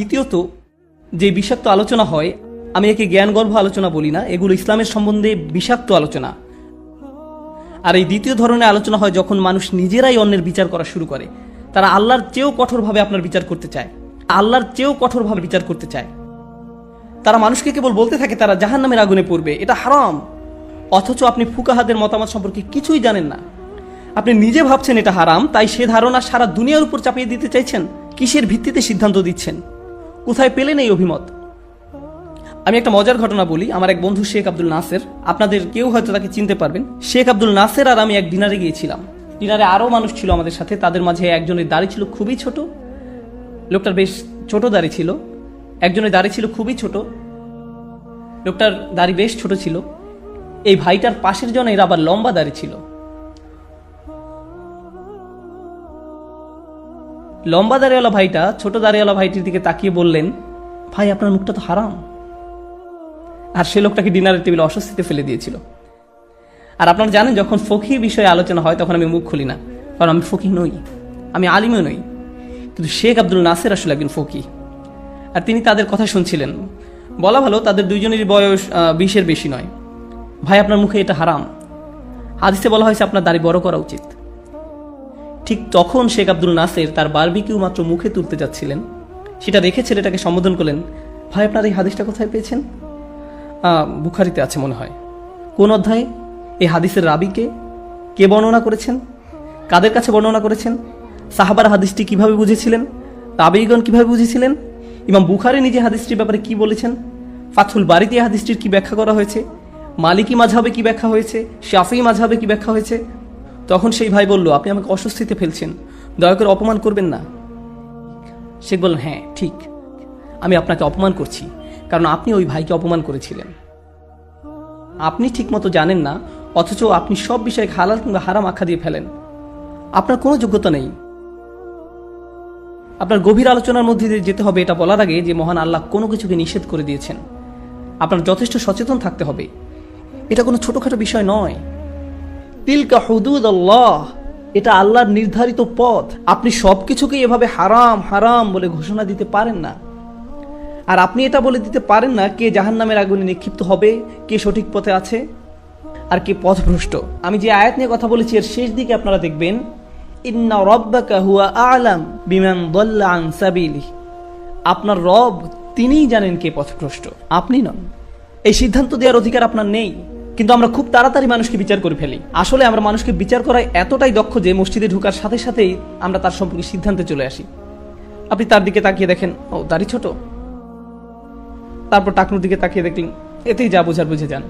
দ্বিতীয়ত, যে বিষাক্ত আলোচনা হয়, আমি একে জ্ঞানগর্ভ আলোচনা বলি না, এগুলো ইসলামের সম্বন্ধে বিষাক্ত আলোচনা। আর এই দ্বিতীয় ধরনের আলোচনা হয় যখন মানুষ নিজেরাই অন্যের বিচার করা শুরু করে। তারা আল্লাহর চেয়েও কঠোরভাবে আপনার বিচার করতে চায়, আল্লাহর চেয়েও কঠোরভাবে বিচার করতে চায়। তারা মানুষকে কেবল বলতে থাকে তারা জাহান্নামের আগুনে পড়বে, এটা হারাম, অথচ আপনি ফুকাহাদের মতামত সম্পর্কে কিছুই জানেন না। আপনি নিজে ভাবছেন এটা হারাম, তাই সে ধারণা সারা দুনিয়ার উপর চাপিয়ে দিতে চাইছেন। কিসের ভিত্তিতে সিদ্ধান্ত দিচ্ছেন? কোথায় পেলেন এই অভিমত? আমি একটা মজার ঘটনা বলি। আমার এক বন্ধু শেখ আব্দুল নাসের, আপনাদের কেউ হয়তো তাকে চিনতে পারবেন। শেখ আব্দুল নাসের আর আমি এক ডিনারে গিয়েছিলাম। ডিনারে আরও মানুষ ছিল আমাদের সাথে। তাদের মাঝে একজনের দাড়ি ছিল খুবই ছোট, লোকটার বেশ ছোট দাড়ি ছিল। একজনের দাড়ি ছিল খুবই ছোট, লোকটার দাড়ি বেশ ছোট ছিল। এই ভাইটার পাশের জনের আবার লম্বা দাড়ি ছিল। লম্বা দাড়িওয়ালা ভাইটা ছোট দাড়িওয়ালা ভাইটির দিকে তাকিয়ে বললেন, ভাই আপনার মুখটা তো হারাম। আর সে লোকটাকে ডিনারের টেবিলে অস্বস্তিতে ফেলে দিয়েছিল। আর আপনারা জানেন, যখন ফকিহ বিষয়ে আলোচনা হয় তখন আমি মুখ খুলি না, কারণ আমি ফকিহ নই, আমি আলিমও নই। কিন্তু শেখ আব্দুল নাসের আসলে একজন ফকিহ, আর তিনি তাদের কথা শুনছিলেন। বলা ভালো তাদের দুইজনেরই বয়স 20-এর বেশি নয়। ভাই আপনার মুখে এটা হারাম, হাদিসে বলা হয়েছে আপনার দাড়ি বড় করা উচিত। ঠিক তখন শেখ আব্দুল নাসের তার বারবিকিউ মাত্র মুখে তুলতে যাচ্ছিলেন, সেটা দেখে ছেলেটাকে সম্বোধন করলেন, ভাই আপনার এই হাদিসটা কোথায় পেয়েছেন? বুখারীতে আছে মনে হয়। কোন অধ্যায়ে? এই হাদিসের রাবিকে কে বর্ণনা করেছেন? কাদের কাছে বর্ণনা করেছেন? সাহাবার হাদিসটি কিভাবে বুঝেছিলেন? তাবেঈগণ কিভাবে বুঝেছিলেন? ইমাম বুখারী নিজে হাদিসটির ব্যাপারে কি বলেছেন? ফাথুল বারীতে হাদিসটির কি ব্যাখ্যা করা হয়েছে? মালিকি মাযহাবে কি ব্যাখ্যা হয়েছে? শাফিঈ মাযহাবে কি ব্যাখ্যা হয়েছে? তখন সেই ভাই বলল, আপনি আমাকে অস্বস্তিতে ফেলছেন, দয়া করে অপমান করবেন না। শেখ বললেন, হ্যাঁ ঠিক, আমি আপনাকে অপমান করছি, কারণ আপনি ওই ভাইকে অপমান করেছিলেন। আপনি ঠিকমতো জানেন না, অথচ আপনি সব বিষয়ে হালাল কিংবা হারাম আখ্যা দিয়ে ফেলেন। আপনার কোনো যোগ্যতা নেই। আপনার গভীর আলোচনার মধ্যে দিয়ে যেতে হবে এটা বলার আগে যে মহান আল্লাহ কোনো কিছুকে নিষেধ করে দিয়েছেন। আপনার যথেষ্ট সচেতন থাকতে হবে, এটা কোনো ছোটখাটো বিষয় নয়। তিলকা হুদুদাল্লাহ, এটা আল্লাহর নির্ধারিত পথ। আপনি সবকিছুকে এভাবে হারাম হারাম বলে ঘোষণা দিতে পারেন না। আর আপনি এটা বলে দিতে পারেন না কে জাহান্নামের আগুনে নিক্ষিপ্ত হবে, কে সঠিক পথে আছে আর কে পথভ্রষ্ট। আমি যে আয়াত নিয়ে কথা বলেছি এর শেষ দিকে আপনারা দেখবেন, ইন্না রাব্বাকা হুয়া আ'লাম বিমান দাল্লা আন সাবিলিহি, আপনার রব তিনিই জানেন কে পথভ্রষ্ট, আপনি নন। এই সিদ্ধান্ত দেওয়ার অধিকার আপনার নেই। কিন্তু আমরা খুব তাড়াতাড়ি মানুষকে বিচার করে ফেলি। আসলে আমরা মানুষকে বিচার করায় এতটাই দক্ষ যে মসজিদে ঢোকার সাথে সাথেই আমরা তার সম্পর্কে সিদ্ধান্তে চলে আসি। আপনি তার দিকে তাকিয়ে দেখেন, ও দাড়ি ছোট, তারপর টাকনুর দিকে তাকিয়ে দেখলেন, এতেই যা বোঝার বুঝে যান।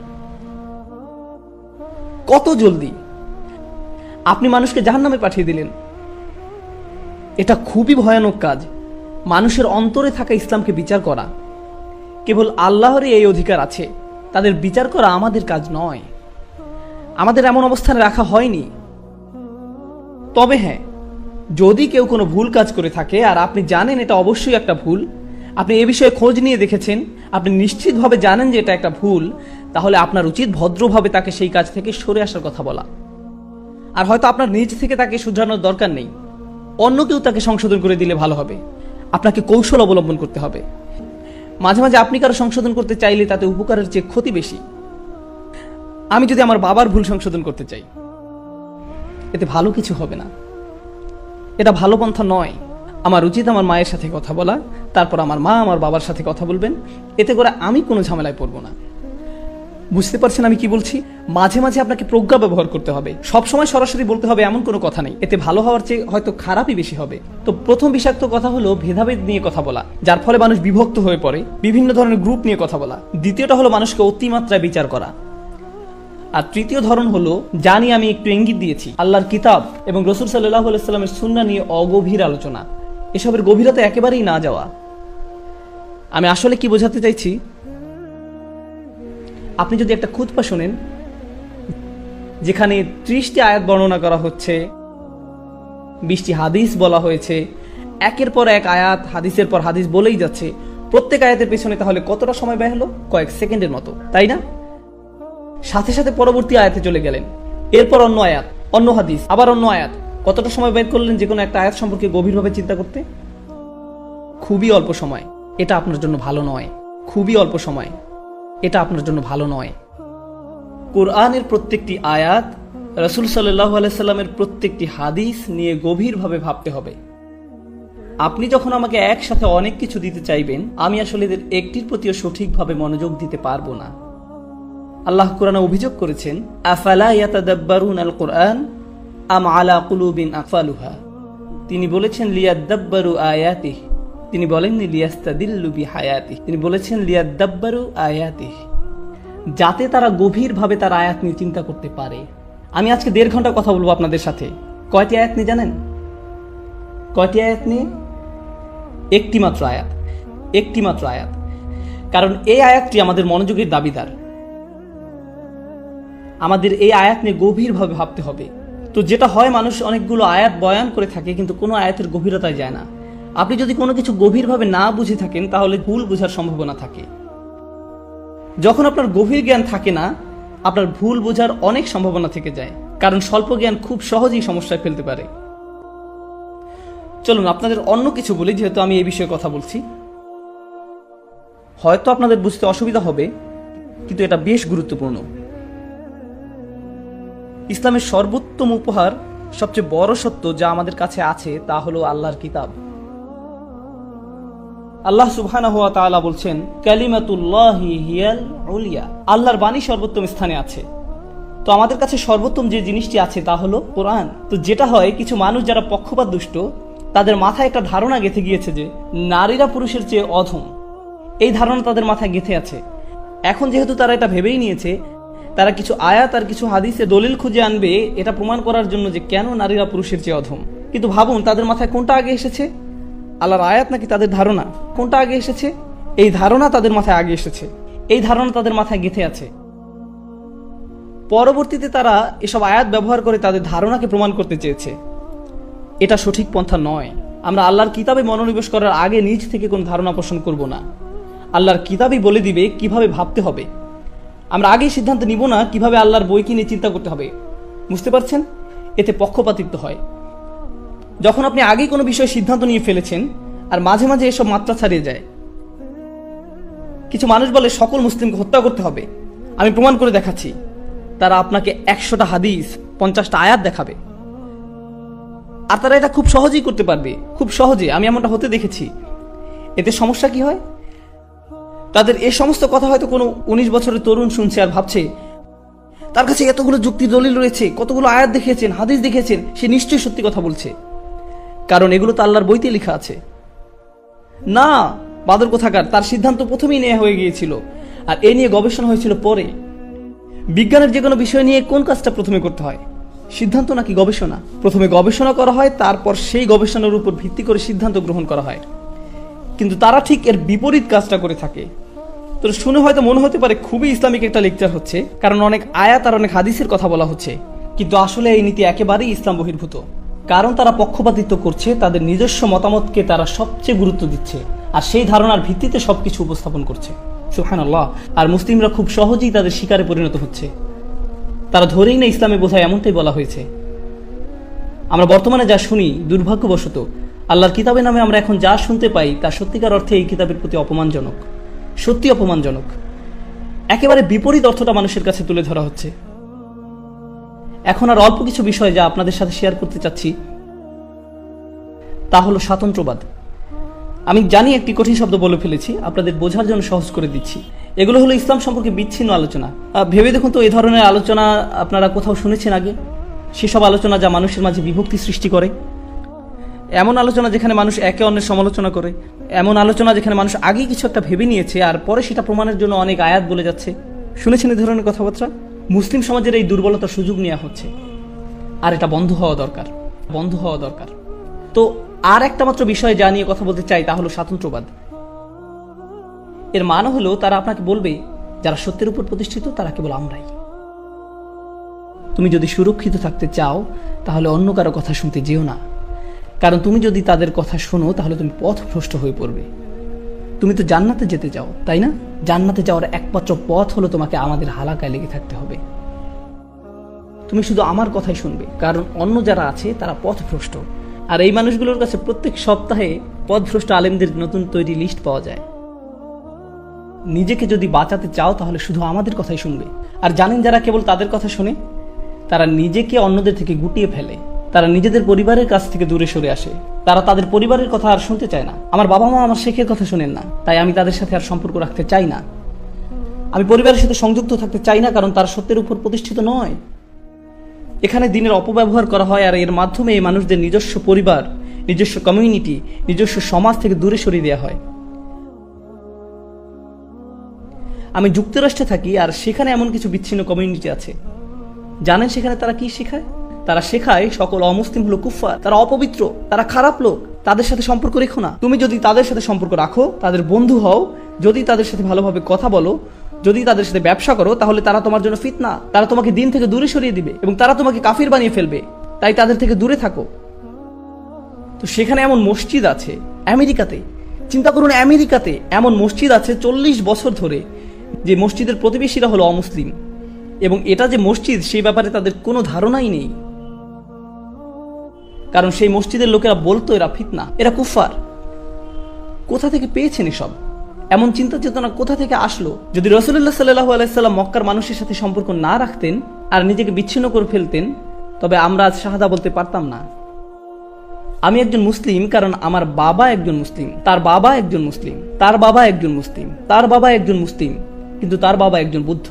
কত জলদি আপনি মানুষকে জাহান্নামে পাঠিয়ে দিলেন। এটা খুবই ভয়ানক কাজ, মানুষের অন্তরে থাকা ইসলামকে বিচার করা। কেবল আল্লাহরই এই অধিকার আছে, তাদের বিচার করা আমাদের কাজ নয়। আমাদের এমন অবস্থানে রাখা হয়নি। তবে হ্যাঁ, যদি কেউ কোনো ভুল কাজ করে থাকে আর আপনি জানেন এটা অবশ্যই একটা ভুল, আপনি এ বিষয়ে খোঁজ নিয়ে দেখেছেন, আপনি নিশ্চিতভাবে জানেন যে এটা একটা ভুল, তাহলে আপনার উচিত ভদ্রভাবে তাকে সেই কাজ থেকে সরে আসার কথা বলা। আর হয়তো আপনার নিজ থেকে তাকে শুধরানোর দরকার নেই, অন্য কেউ তাকে সংশোধন করে দিলে ভালো হবে। আপনাকে কৌশল অবলম্বন করতে হবে। মাঝে মাঝে আপনি কারো সংশোধন করতে চাইলে তাতে উপকারের চেয়ে ক্ষতি বেশি। আমি যদি আমার বাবার ভুল সংশোধন করতে চাই, এতে ভালো কিছু হবে না, এটা ভালো পন্থা নয়। আমার উচিত আমার মায়ের সাথে কথা বলা, তারপর আমার মা আমার বাবার সাথে কথা বলবেন, এতে করে আমি কোনো ঝামেলায় পড়বো না। বুঝতে পারছেন আমি কি বলছি? মাঝে মাঝে আপনাকে প্রজ্ঞা ব্যবহার করতে হবে, সবসময় সরাসরি বলতে হবে এমন কোনো কথা নেই, এতে ভালো হওয়ার চেয়ে হয়তো খারাপই বেশি হবে। তো প্রথম বিষাক্ত কথা হলো ভেদাভেদ নিয়ে কথা বলা, যার ফলে মানুষ বিভক্ত হয়ে পড়ে, বিভিন্ন ধরনের গ্রুপ নিয়ে কথা বলা। দ্বিতীয়টা হলো মানুষকে অতিমাত্রায় বিচার করা। আর তৃতীয় ধরন হলো, জানি আমি একটু ইঙ্গিত দিয়েছি, আল্লাহর কিতাব এবং রাসূল সাল্লাল্লাহু আলাইহি ওয়াসাল্লামের সুন্নাহ নিয়ে অগভীর আলোচনা, এসবের গভীরতা একেবারেই না যাওয়া। আমি আসলে কি বোঝাতে চাইছি, আপনি যদি একটা খুতবা শোনেন যেখানে 30টি আয়াত বর্ণনা করা হচ্ছে, 20টি হাদিস বলা হয়েছে, একের পর এক আয়াত হাদিসের পর হাদিস বলেই যাচ্ছে, প্রত্যেক আয়াতের পেছনে তাহলে কতটা সময় ব্যয় হলো? কয়েক সেকেন্ডের মতো, তাই না? সাথে সাথে পরবর্তী আয়াতে চলে গেলেন, এরপর অন্য আয়াত, অন্য হাদিস, আবার অন্য আয়াত। কতটা সময় বের করলেন যে কোনো একটা আয়াত সম্পর্কে গভীরভাবে চিন্তা করতে? খুবই অল্প সময়। এটা আপনার জন্য ভালো নয়। খুবই অল্প সময়, এটা আপনার জন্য ভালো নয়। কোরআনের প্রত্যেকটি আয়াত, রাসূল সাল্লাল্লাহু আলাইহি সাল্লামের প্রত্যেকটি হাদিস নিয়ে গভীরভাবে ভাবতে হবে। আপনি যখন আমাকে একসাথে অনেক কিছু দিতে চাইবেন, আমি আসলে এদের একটির প্রতিও সঠিকভাবে মনোযোগ দিতে পারবো না। আল্লাহ কোরআনে অভিযোগ করেছেন, আফালা ইয়াতাদাব্বারুনাল কুরআন আম আলা কুলুবিন আকফালুহা। তিনি বলেছেন লিয়াদাব্বারু আয়াতিহি, তিনি বলেননি লিয়াস্তাদিল্লু বিহায়াতিহি, তিনি বলেছেন লিয়াদাব্বারু আয়াতিহি, যাতে তারা গভীরভাবে তার আয়াত নিয়ে চিন্তা করতে পারে। আমি আজকে 1.5 ঘন্টা কথা বলবো আপনাদের সাথে। কয়টি আয়াত নিয়ে জানেন? কয়টি আয়াত নিয়ে? একটি মাত্র আয়াত, একটি মাত্র আয়াত। কারণ এই আয়াতটি আমাদের মনোযোগের দাবিদার। আমাদের এই আয়াত নিয়ে গভীরভাবে ভাবতে হবে। তো যেটা হয়, মানুষ অনেকগুলো আয়াত বয়ান করে থাকে কিন্তু কোনো আয়াতের গভীরতায় যায় না। আপনি যদি কোনো কিছু গভীরভাবে না বুঝে থাকেন তাহলে ভুল বোঝার সম্ভাবনা থাকে। যখন আপনার গভীর জ্ঞান থাকে না, আপনার ভুল বোঝার অনেক সম্ভাবনা থেকে যায়, কারণ স্বল্প জ্ঞান খুব সহজেই সমস্যায় ফেলতে পারে। চলুন আপনাদের অন্য কিছু বলি, যেহেতু আমি এই বিষয়ে কথা বলছি। হয়তো আপনাদের বুঝতে অসুবিধা হবে, কিন্তু এটা বেশ গুরুত্বপূর্ণ। ইসলামের সর্বোত্তম উপহার, সবচেয়ে বড় সত্য যা আমাদের কাছে আছে তা হলো আল্লাহর কিতাব। আল্লাহ সুবহানাহু ওয়া তাআলা বলছেন, কালিমাতুল্লাহি হিয়াল উলিয়া, আল্লাহর বাণী সর্বোত্তম স্থানে আছে। তো আমাদের কাছে সর্বোত্তম যে জিনিসটি আছে তা হলো কোরআন। তো যেটা হয়, কিছু মানুষ যারা পক্ষপাত দুষ্ট, তাদের মাথায় একটা ধারণা গেঁথে গিয়েছে যে নারীরা পুরুষের চেয়ে অধম। এই ধারণা তাদের মাথায় গেঁথে আছে। এখন যেহেতু তারা এটা ভেবেই নিয়েছে, তারা কিছু আয়াত আর কিছু হাদিসে দলিল খুঁজে আনবে এটা প্রমাণ করার জন্য যে কেন নারীরা পুরুষের চেয়ে অধম। কিন্তু ভাবুন, তাদের মাথায় কোনটা আগে এসেছে? আল্লাহর আয়াত নাকি তাদের ধারণা? কোনটা আগে এসেছে? এই ধারণা তাদের মাথায় আগে এসেছে, এই ধারণা তাদের মাথায় গেঁথে আছে। পরবর্তীতে তারা এসব আয়াত ব্যবহার করে তাদের ধারণাকে প্রমাণ করতে চেয়েছে। এটা সঠিক পন্থা নয়। আমরা আল্লাহর কিতাবে মনোনিবেশ করার আগে নিজ থেকে কোন ধারণা পোষণ করব না। আল্লাহর কিতাবই বলে দিবে কিভাবে ভাবতে হবে। আমরা আগেই সিদ্ধান্ত নিব না কিভাবে আল্লাহর বইকে নিয়ে চিন্তা করতে হবে। বুঝতে পারছেন? এতে পক্ষপাতিত্ব হয়। যখন আপনি আগেই কোনো বিষয়ে সিদ্ধান্ত নিয়ে ফেলেছেন আর মাঝে মাঝে এসব মাত্রা ছাড়িয়ে যায়। কিছু মানুষ বলে সকল মুসলিমকে হত্যা করতে হবে। আমি প্রমাণ করে দেখাচ্ছি। তারা আপনাকে 100টা হাদিস, 50টা আয়াত দেখাবে, আর তারা এটা খুব সহজেই করতে পারবে, খুব সহজে। আমি এমনটা হতে দেখেছি। এতে সমস্যা কি হয়? তাদের এই সমস্ত কথা হয়তো কোনো 19 বছরের তরুণ শুনছে আর ভাবছে তার কাছে এতগুলো যুক্তি দলিল রয়েছে, কতগুলো আয়াত দেখিয়েছেন, হাদিস দেখিয়েছেন, সে নিশ্চয়ই সত্যি কথা বলছে, কারণ এগুলো তো আল্লাহর বইতে লেখা আছে। না, বাদর কোথাকার, তার সিদ্ধান্ত প্রথমেই নেওয়া হয়ে গিয়েছিল, আর এ নিয়ে গবেষণা হয়েছিল পরে। বিজ্ঞানের যে কোনো বিষয় নিয়ে কোন কাজটা প্রথমে করতে হয়? সিদ্ধান্ত নাকি গবেষণা? প্রথমে গবেষণা করা হয়, তারপর সেই গবেষণার উপর ভিত্তি করে সিদ্ধান্ত গ্রহণ করা হয়। কিন্তু তারা ঠিক এর বিপরীত কাজটা করে থাকে। তো শুনে হয়তো মনে হতে পারে খুবই ইসলামিক একটা লেকচার হচ্ছে, কারণ অনেক আয়াত আর অনেক হাদিসের কথা বলা হচ্ছে। কিন্তু আসলে এই নীতি একেবারেই ইসলাম বহির্ভূত। কারণ তারা পক্ষপাতিত্ব করছে, তাদের নিজস্ব মতামতকে তারা সবচেয়ে গুরুত্ব দিচ্ছে, আর সেই ধারণার ভিত্তিতে সবকিছু উপস্থাপন করছে। সুবহানাল্লাহ। আর মুসলিমরা খুব সহজেই তাদের শিকারে পরিণত হচ্ছে। তারা ধরেই না ইসলামে বোধহয় এমনটাই বলা হয়েছে। আমরা বর্তমানে যা শুনি, দুর্ভাগ্যবশত আল্লাহর কিতাবের নামে আমরা এখন যা শুনতে পাই তা সত্যিকার অর্থে এই কিতাবের প্রতি অপমানজনক, সত্যি অপমানজনক। একেবারে বিপরীত অর্থটা মানুষের কাছে তুলে ধরা হচ্ছে। এখন আর অল্প কিছু বিষয় যা আপনাদের সাথে শেয়ার করতে চাচ্ছি, তা হলো স্বাতন্ত্র্যবাদ। আমি জানি একটি কঠিন শব্দ বলে ফেলেছি, আপনাদের বোঝার জন্য সহজ করে দিচ্ছি। এগুলো হলো ইসলাম সম্পর্কে বিচ্ছিন্ন আলোচনা। ভেবে দেখুন তো, এই ধরনের আলোচনা আপনারা কোথাও শুনেছেন আগে? সেসব আলোচনা যা মানুষের মাঝে বিভক্তি সৃষ্টি করে, এমন আলোচনা যেখানে মানুষ একে অন্যের সমালোচনা করে, এমন আলোচনা যেখানে মানুষ আগেই কিছু একটা ভেবে নিয়েছে আর পরে সেটা প্রমাণের জন্য অনেক আয়াত বলে যাচ্ছে। শুনেছেন এই ধরনের কথাবার্তা? মুসলিম সমাজের এই দুর্বলতার সুযোগ নেওয়া হচ্ছে, আর এটা বন্ধ হওয়া দরকার, বন্ধ হওয়া দরকার। তো আর একটা মাত্র বিষয় যা নিয়ে কথা বলতে চাই তা হলো স্বাতন্ত্র্যবাদ। এর মানে হলো তারা আপনাকে বলবে যারা সত্যের উপর প্রতিষ্ঠিত তারা কেবল আমরাই। তুমি যদি সুরক্ষিত থাকতে চাও তাহলে অন্য কারো কথা শুনতে যেও না, কারণ তুমি যদি তাদের কথা শোনো তাহলে তুমি পথভ্রষ্ট হয়ে পড়বে। তুমি তো জান্নাতে যেতে চাও, তাই না? জান্নাতে যাওয়ার একমাত্র পথ হলো তোমাকে আমাদের হালাকায় লেগে থাকতে হবে। তুমি শুধু আমার কথাই শুনবে, কারণ অন্য যারা আছে তারা পথভ্রষ্ট, আর এই মানুষগুলোর কাছে প্রত্যেক সপ্তাহে পথভ্রষ্ট আলেমদের নতুন তৈরি লিস্ট পাওয়া যায়। নিজেকে যদি বাঁচাতে চাও তাহলে শুধু আমাদের কথাই শুনবে। আর জানেন, যারা কেবল তাদের কথা শুনে তারা নিজেকে অন্যদের থেকে গুটিয়ে ফেলে, তারা নিজেদের পরিবারের কাছ থেকে দূরে সরে আসে, তারা তাদের পরিবারের কথা আর শুনতে চায় না। আমার বাবা মা আমার শেখের কথা শোনেন না, তাই আমি তাদের সাথে আর সম্পর্ক রাখতে চাই না। আমি পরিবারের সাথে সংযুক্ত থাকতে চাই না, কারণ তার সত্যের উপর প্রতিষ্ঠিত নয়। এখানে দিনের অপব্যবহার করা হয়, আর এর মাধ্যমে এই মানুষদের নিজস্ব পরিবার, নিজস্ব কমিউনিটি, নিজস্ব সমাজ থেকে দূরে সরিয়ে দেওয়া হয়। আমি যুক্তরাষ্ট্রে থাকি, আর সেখানে এমন কিছু বিচ্ছিন্ন কমিউনিটি আছে। জানেন সেখানে তারা কি শেখায়? তারা শেখায় সকল অমুসলিম হলো কুফফার, তারা অপবিত্র, তারা খারাপ লোক, তাদের সাথে সম্পর্ক রেখো না। তুমি যদি তাদের সাথে সম্পর্ক রাখো, তাদের বন্ধু হও, যদি তাদের সাথে ভালোভাবে কথা বলো, যদি তাদের সাথে ব্যবসা করো, তাহলে তারা তোমার জন্য ফিতনা, তারা তোমাকে দিন থেকে দূরে সরিয়ে দিবে এবং তারা তোমাকে কাফির বানিয়ে ফেলবে। তাই তাদের থেকে দূরে থাকো। তো সেখানে এমন মসজিদ আছে আমেরিকাতে, চিন্তা করুন, আমেরিকাতে এমন মসজিদ আছে 40 বছর ধরে, যে মসজিদের প্রতিবেশীরা হলো অমুসলিম, এবং এটা যে মসজিদ সেই ব্যাপারে তাদের কোনো ধারণাই নেই, কারণ সেই মসজিদের লোকেরা বলতো এরা ফিতনা, এরা কুফার। কোথা থেকে পেয়েছেন এসব? এমন চিন্তা চেতনা কোথা থেকে আসলো? যদি রাসূলুল্লাহ সাল্লাল্লাহু আলাইহি সাল্লাম মক্কার মানুষের সাথে সম্পর্ক না রাখতেন আর নিজেকে বিচ্ছিন্ন করে ফেলতেন, তবে আমরা আজ শাহাদা বলতে পারতাম না। আমি একজন মুসলিম কারণ আমার বাবা একজন মুসলিম, তার বাবা একজন মুসলিম, তার বাবা একজন মুসলিম, তার বাবা একজন মুসলিম, কিন্তু তার বাবা একজন বৌদ্ধ।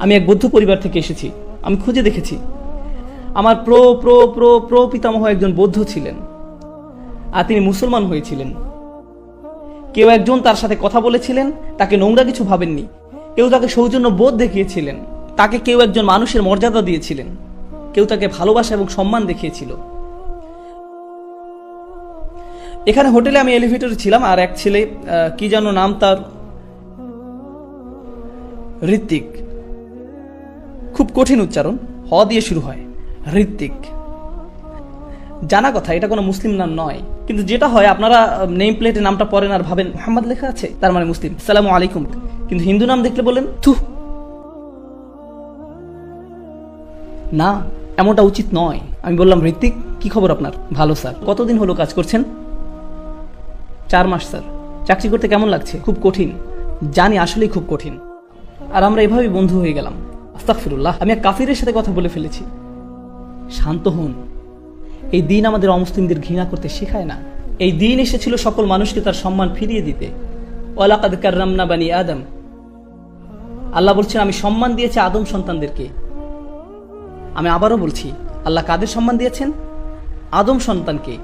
আমি এক বৌদ্ধ পরিবার থেকে এসেছি। আমি খুঁজে দেখেছি আমার প্রো প্রো প্রো প্রো পিতামহ একজন বৌদ্ধ ছিলেন, আর তিনি মুসলমান হয়েছিলেন। কেউ একজন তার সাথে কথা বলেছিলেন, তাকে নোংরা কিছু ভাবেননি। কেউ তাকে সৌজন্য বোধ দেখিয়েছিলেন, তাকে কেউ একজন মানুষের মর্যাদা দিয়েছিলেন, কেউ তাকে ভালোবাসা এবং সম্মান দেখিয়েছিল। এখানে হোটেলে আমি এলিভেটরে ছিলাম, আর এক ছেলে, কি যেন নাম তার, ঋত্বিক, খুব কঠিন উচ্চারণ, হ দিয়ে শুরু হয়, ঋত্বিক। জানা কথা, এটা কোনো মুসলিম নাম নয়, কিন্তু যেটা হয় আপনারা নেম প্লেটে নামটা পড়েন আর ভাবেন মোহাম্মদ লেখা আছে, তার মানে মুসলিম, আসসালামু আলাইকুম। কিন্তু হিন্দু নাম দেখলে বলেন থু। না, এমনটা উচিত নয়। আমি বললাম, ঋত্বিক, কি খবর আপনার? ভালো স্যার। কতদিন হলো কাজ করছেন? 4 মাস স্যার। চাকরি করতে কেমন লাগছে? খুব কঠিন। জানি, আসলেই খুব কঠিন। আর আমরা এভাবেই বন্ধু হয়ে গেলাম। আস্তাগফিরুল্লাহ, আমি এক কাফিরের সাথে কথা বলে ফেলেছি। শান্ত হন। এই দিন আমাদের অমুসলিমদের ঘৃণা করতে শেখায় না। এই দিন এসেছিল সকল মানুষকে তার সম্মান ফিরিয়ে দিতে। ওয়ালাকাদ কাররামনা বানি আদম। আল্লাহ বলছেন, আমি সম্মান দিয়েছি আদম সন্তানদেরকে। আমি আবারও বলছি, আল্লাহ কাদের সম্মান দিয়েছেন? আদম সন্তানকে।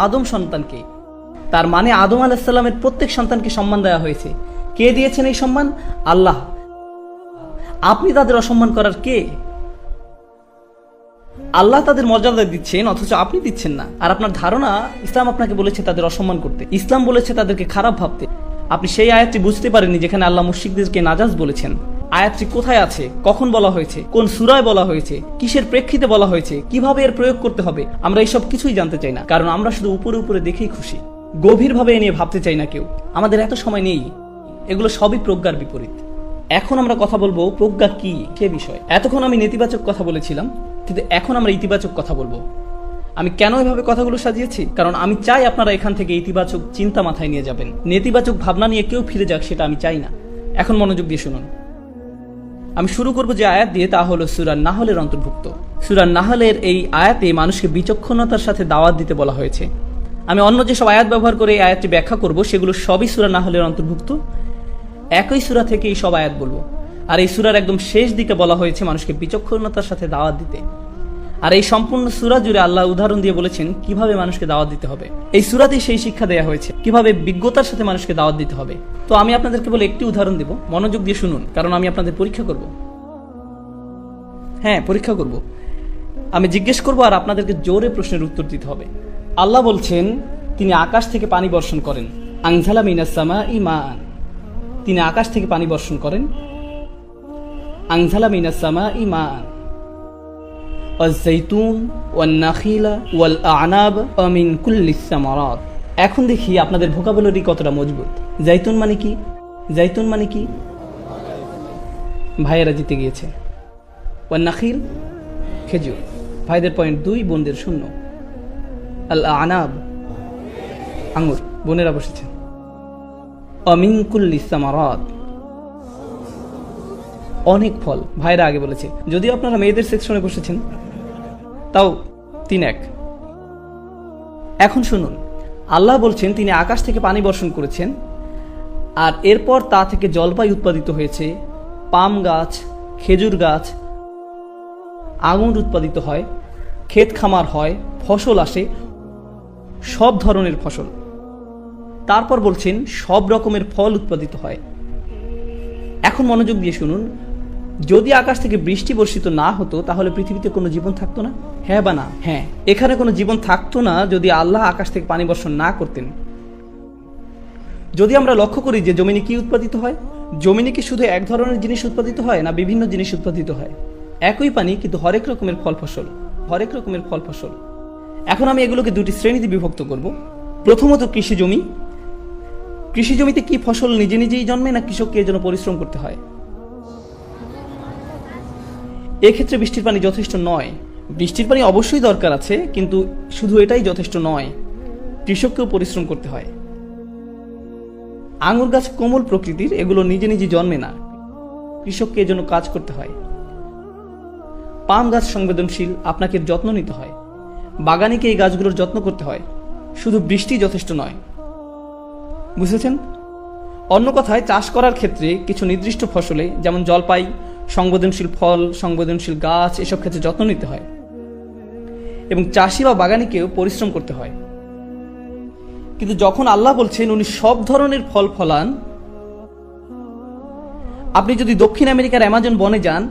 আদম সন্তানকে। তার মানে আদম আলাইহিস সালামের প্রত্যেক সন্তানকে সম্মান দেওয়া হয়েছে। কে দিয়েছেন এই সম্মান? আল্লাহ। আপনি তাদের অসম্মান করার কে? আল্লাহ তাদের মর্যাদা দিচ্ছেন, অথচ আপনি দিচ্ছেন না। আর আপনার ধারণা ইসলাম আপনাকে বলেছে তাদের অসম্মান করতে, ইসলাম বলেছে তাদেরকে খারাপ ভাবতে। আপনি সেই আয়াতটি বুঝতে পারেননি যেখানে আল্লাহ মুশরিকদেরকে নাজাস বলেছেন। আয়াতটি কোথায় আছে, কখন বলা হয়েছে, কোন সূরায় বলা হয়েছে, কিসের প্রেক্ষিতে বলা হয়েছে, কিভাবে এর প্রয়োগ করতে হবে, আমরা এইসব কিছুই জানতে চাই না, কারণ আমরা শুধু উপরে উপরে দেখেই খুশি। গভীরভাবে এ নিয়ে ভাবতে চাই না কেউ। আমাদের এত সময় নেই। এগুলো সবই প্রজ্ঞার বিপরীত। এখন আমরা কথা বলবো প্রজ্ঞা কি সে বিষয়ে। এতক্ষণ আমি নেতিবাচক কথা বলেছিলাম, কিন্তু এখন আমরা ইতিবাচক কথা বলবো। আমি কেন এভাবে কথাগুলো সাজিয়েছি? কারণ আমি চাই আপনারা এখান থেকে ইতিবাচক চিন্তা মাথায় নিয়ে যাবেন। নেতিবাচক ভাবনা নিয়ে কেউ ফিরে যাক, সেটা আমি চাই না। এখন মনোযোগ দিয়ে শুনুন। আমি শুরু করব যে আয়াত দিয়ে, তা হলো সূরা নাহলের অন্তর্ভুক্ত। সূরা নাহলের এই আয়াতে মানুষকে বিচক্ষণতার সাথে দাওয়াত দিতে বলা হয়েছে। আমি অন্য যেসব আয়াত ব্যবহার করে এই আয়াতটি ব্যাখ্যা করব, সেগুলো সবই সূরা নাহলের অন্তর্ভুক্ত। একই সূরা থেকে এই সব আয়াত বলবো। আর এই সূরার একদম শেষ দিকে বলা হয়েছে মানুষকে বিচক্ষণতার সাথে দাওয়াত দিতে। আর এই সম্পূর্ণ সূরা জুড়ে আল্লাহ উদাহরণ দিয়ে বলেছেন কিভাবে মানুষকে দাওয়াত দিতে হবে। এই সূরাতেই সেই শিক্ষা দেওয়া হয়েছে কিভাবে বিজ্ঞতার সাথে মানুষকে দাওয়াত দিতে হবে। তো আমি আপনাদেরকে বলে একটি উদাহরণ দেব, মনোযোগ দিয়ে শুনুন, কারণ আমি আপনাদের পরীক্ষা করব। হ্যাঁ, পরীক্ষা করব। আমি জিজ্ঞেস করব আর আপনাদেরকে জোরে প্রশ্নের উত্তর দিতে হবে। আল্লাহ বলছেন তিনি আকাশ থেকে পানি বর্ষণ করেন। আনজালা মিনাস সামাই মাআন। তিনি আকাশ থেকে পানি বর্ষণ করেন। আনজালা মিনাস সামাই মাআন ওয়াজ-যাইতুন ওয়ান-নাখিলা ওয়াল-আ'নাব ওয়া মিন কুল্লিস সামারাত। এখন দেখি আপনাদের ভোকাবুলারি কতটা মজবুত। জাইতুন মানে কি? জাইতুন মানে কি? ভাইয়েরা জিতে গিয়েছে। ওয়ান-নাখিল, খেজুর। ভাইদের পয়েন্ট 2, বোনদের 0। আল আনাব, আঙ্গুর, বোনেরা বসেছেন। অমিন কুল্লিস সামারাত, অনেক ফল, ভাইরা আগে বলেছে। যদিও আপনারা মেয়েদের সেকশনে বসেছেন, তাও 3-1। এখন শুনুন, আল্লাহ বলছেন তিনি আকাশ থেকে পানি বর্ষণ করেছেন, আর এরপর তা থেকে জলপাই উৎপাদিত হয়েছে, পাম গাছ, খেজুর গাছ, আঙুর উৎপাদিত হয়, ক্ষেত খামার হয়, ফসল আসে, সব ধরনের ফসল। তারপর বলছেন সব রকমের ফল উৎপাদিত হয়। এখন মনোযোগ দিয়ে শুনুন, যদি আকাশ থেকে বৃষ্টি বর্ষিত না হতো তাহলে পৃথিবীতে কোনো জীবন থাকতো না? হ্যাঁ বা না? হ্যাঁ, এখানে কোনো জীবন থাকতো না যদি আল্লাহ আকাশ থেকে পানি বর্ষণ না করতেন। যদি আমরা লক্ষ্য করি যে জমিনে কি উৎপাদিত হয়, জমিনে কি শুধু এক ধরনের জিনিস উৎপাদিত হয় না বিভিন্ন জিনিস উৎপাদিত হয়? একই পানি কিন্তু হরেক রকমের ফল ফসল, হরেক রকমের ফল ফসল। এখন আমি এগুলোকে দুটি শ্রেণীতে বিভক্ত করব। প্রথমত কৃষি জমি। কৃষি জমিতে কি ফসল নিজে নিজেই জন্মে না কৃষককে এর জন্য পরিশ্রম করতে হয়? এক্ষেত্রে বৃষ্টির পানি যথেষ্ট নয়। বৃষ্টির পানি অবশ্যই দরকার আছে, কিন্তু শুধু এটাই যথেষ্ট নয়, কৃষককেও পরিশ্রম করতে হয়। আঙুর গাছ কোমল প্রকৃতির, এগুলো নিজে নিজে জন্মে না, কৃষককে এর জন্য কাজ করতে হয়। পাম গাছ সংবেদনশীল, আপনাকে যত্ন নিতে হয়, বাগানিকে এই গাছগুলোর যত্ন করতে হয়, শুধু বৃষ্টি যথেষ্ট নয়। বুঝেছেন? অন্য কথায়, চাষ করার ক্ষেত্রে কিছু নির্দিষ্ট ফসলে, যেমন জলপাই, সংবেদনশীল ফল, সংবেদনশীল গাছ, এসব ক্ষেত্রে যত্ন নিতে হয় এবং চাষি বা বাগানিকেও পরিশ্রম করতে হয়। কিন্তু যখন আল্লাহ বলছেন উনি সব ধরনের ফল ফলান, আপনি যদি দক্ষিণ আমেরিকার অ্যামাজন বনে যান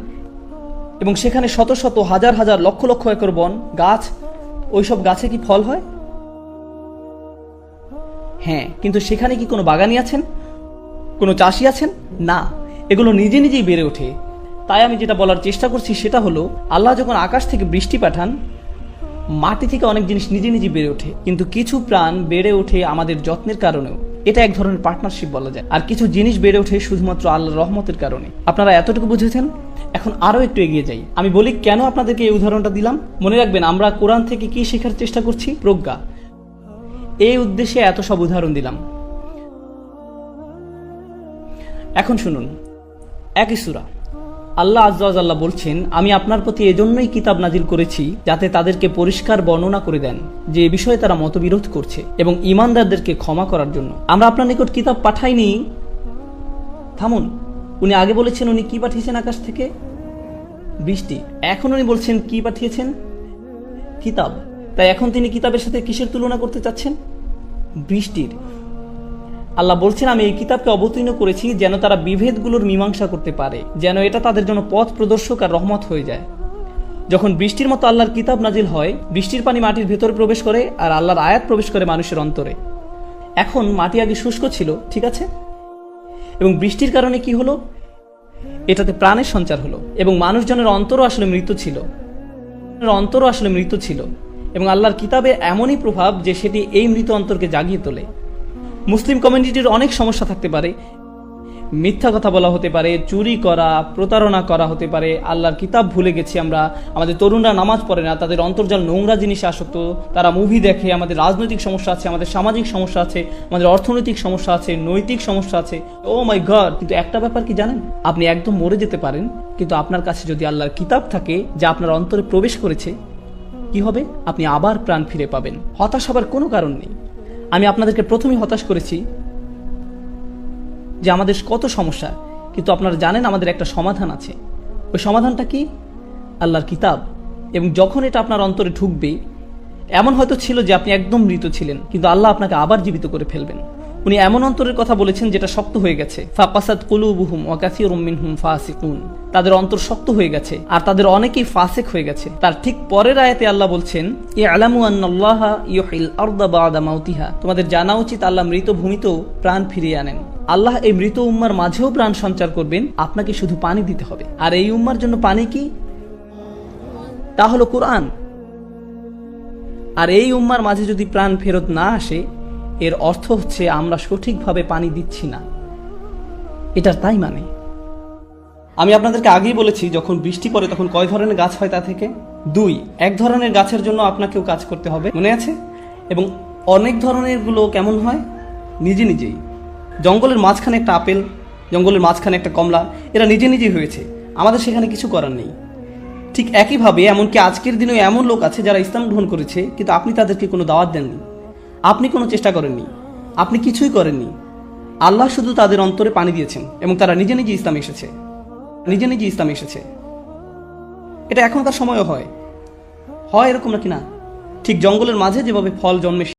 এবং সেখানে শত শত হাজার হাজার লক্ষ লক্ষ একর বন গাছ, ওইসব গাছে কি ফল হয়? হ্যাঁ, কিন্তু সেখানে কি কোনো বাগানি আছেন, কোনো চাষি আছেন? না, এগুলো নিজে নিজেই বেড়ে ওঠে। তাই আমি যেটা বলার চেষ্টা করছি সেটা হলো, আল্লাহ যখন আকাশ থেকে বৃষ্টি পাঠান, মাটি থেকে অনেক জিনিস নিজে নিজে বেড়ে ওঠে, কিন্তু কিছু প্রাণ বেড়ে ওঠে আমাদের যত্নের কারণেও। এটা এক ধরনের পার্টনারশিপ বলা যায়। আর কিছু জিনিস বেড়ে ওঠে শুধুমাত্র আল্লাহর রহমতের কারণে। আপনারা এতটুকু বুঝেছেন? এখন আরো একটু এগিয়ে যাই। আমি বলি কেন আপনাদেরকে এই উদাহরণটা দিলাম। মনে রাখবেন, আমরা কোরআন থেকে কি শেখার চেষ্টা করছি? প্রজ্ঞা। এই উদ্দেশ্যে এত সব উদাহরণ দিলাম। এখন শুনুন, একই সূরা আল্লাহ আজ্জা ওয়া জাল্লা বলছেন, আমি আপনার প্রতি এজন্যই কিতাব নাজিল করেছি যাতে তাদেরকে পরিষ্কার বর্ণনা করে দেন যে এ বিষয়ে তারা মতবিরোধ করছে, এবং ঈমানদারদেরকে ক্ষমা করার জন্য। আমরা আপনার নিকট কিতাব পাঠাইনি। থামুন, উনি আগে বলেছেন উনি কি পাঠিয়েছেন আকাশ থেকে? বৃষ্টি। এখন উনি বলছেন কি পাঠিয়েছেন? কিতাব। তাই এখন তিনি কিতাবের সাথে কিসের তুলনা করতে চাচ্ছেন? বৃষ্টির। আল্লাহ বলছেন, আমি এই কিতাবকে অবতীর্ণ করেছি যেন তারা বিভেদগুলোর মীমাংসা করতে পারে, যেন এটা তাদের জন্য পথ প্রদর্শক আর রহমত হয়ে যায়। যখন বৃষ্টির মতো আল্লাহর কিতাব নাজিল হয়, বৃষ্টির পানি মাটির ভেতরে প্রবেশ করে আর আল্লাহর আয়াত প্রবেশ করে মানুষের অন্তরে। এখন মাটি আগে শুষ্ক ছিল, ঠিক আছে, এবং বৃষ্টির কারণে কি হলো? এটাতে প্রাণের সঞ্চার হলো, এবং মানুষজনের অন্তরও আসলে মৃত ছিল, এবং আল্লাহর কিতাবে এমনই প্রভাব যে সেটি এই মৃত অন্তরকে জাগিয়ে তোলে। মুসলিম কমিউনিটির অনেক সমস্যা থাকতে পারে, মিথ্যা কথা বলা হতে পারে, চুরি করা, প্রতারণা করা হতে পারে, আল্লাহর কিতাব ভুলে গেছি আমরা, আমাদের তরুণরা নামাজ পড়ে না, তাদের অন্তর্জাল নোংরা জিনিসে আসক্ত, তারা মুভি দেখে, আমাদের রাজনৈতিক সমস্যা আছে, আমাদের সামাজিক সমস্যা আছে, আমাদের অর্থনৈতিক সমস্যা আছে, নৈতিক সমস্যা আছে। ও মাই গড! কিন্তু একটা ব্যাপার কি জানেন? আপনি একদম মরে যেতে পারেন, কিন্তু আপনার কাছে যদি আল্লাহর কিতাব থাকে যা আপনার অন্তরে প্রবেশ করেছে, কি হবে? আপনি আবার প্রাণ ফিরে পাবেন। হতাশ হবার কোনো কারণ নেই। আমি আপনাদেরকে প্রথমেই হতাশ করেছি যে আমাদের কত সমস্যা, কিন্তু আপনারা জানেন আমাদের একটা সমাধান আছে। ওই সমাধানটা কি? আল্লাহর কিতাব। এবং যখন এটা আপনার অন্তরে ঢুকবে, এমন হয়তো ছিল যে আপনি একদম মৃত ছিলেন, কিন্তু আল্লাহ আপনাকে আবার জীবিত করে ফেলবেন। উনি এমন অন্তরের কথা বলেছেন যেটা শক্ত হয়ে গেছে। ফাকাসাত কুলুবুহুম ওয়া কাসীরুম মিনহুম ফাসিকুন। তাদের অন্তর শক্ত হয়ে গেছে আর তাদের অনেকেই ফাসিক হয়ে গেছে। তার ঠিক পরের আয়াতে আল্লাহ বলছেন, ইআলামু আন্নাল্লাহা ইউহিল আরদা বা'দা মাউতিহা। তোমাদের জানা উচিত আল্লাহ মৃত ভূমিতেও প্রাণ ফিরিয়ে আনেন। আল্লাহ এই মৃত উম্মার মাঝেও প্রাণ সঞ্চার করবেন, আপনাকে শুধু পানি দিতে হবে। আর এই উম্মার জন্য পানি কি? তা হলো কোরআন। আর এই উম্মার মাঝে যদি প্রাণ ফেরত না আসে, এর অর্থ হচ্ছে আমরা সঠিকভাবে পানি দিচ্ছি না। এটার তাই মানে আমি আপনাদেরকে আগেই বলেছি, যখন বৃষ্টি পড়ে তখন কয় ধরনের গাছ হয় তা থেকে? 2। এক ধরনের গাছের জন্য আপনাকেও কাজ করতে হবে, মনে আছে? এবং অনেক ধরনের গুলো কেমন হয়? নিজে নিজেই। জঙ্গলের মাঝখানে একটা আপেল, জঙ্গলের মাঝখানে একটা কমলা, এরা নিজে নিজেই হয়েছে, আমাদের সেখানে কিছু করার নেই। ঠিক একইভাবে এমনকি আজকের দিনেও এমন লোক আছে যারা ইসলাম গ্রহণ করেছে, কিন্তু আপনি তাদেরকে কোনো দাওয়াত দেননি, আপনি কোনো চেষ্টা করেননি, আপনি কিছুই করেননি। আল্লাহ শুধু তাদের অন্তরে পানি দিয়েছেন এবং তারা নিজে নিজে ইসলামে এসেছে, নিজে নিজে ইসলামে এসেছে। এটা এখনকার সময়ও হয় এরকম নাকি না? ঠিক জঙ্গলের মাঝে যেভাবে ফল জন্মে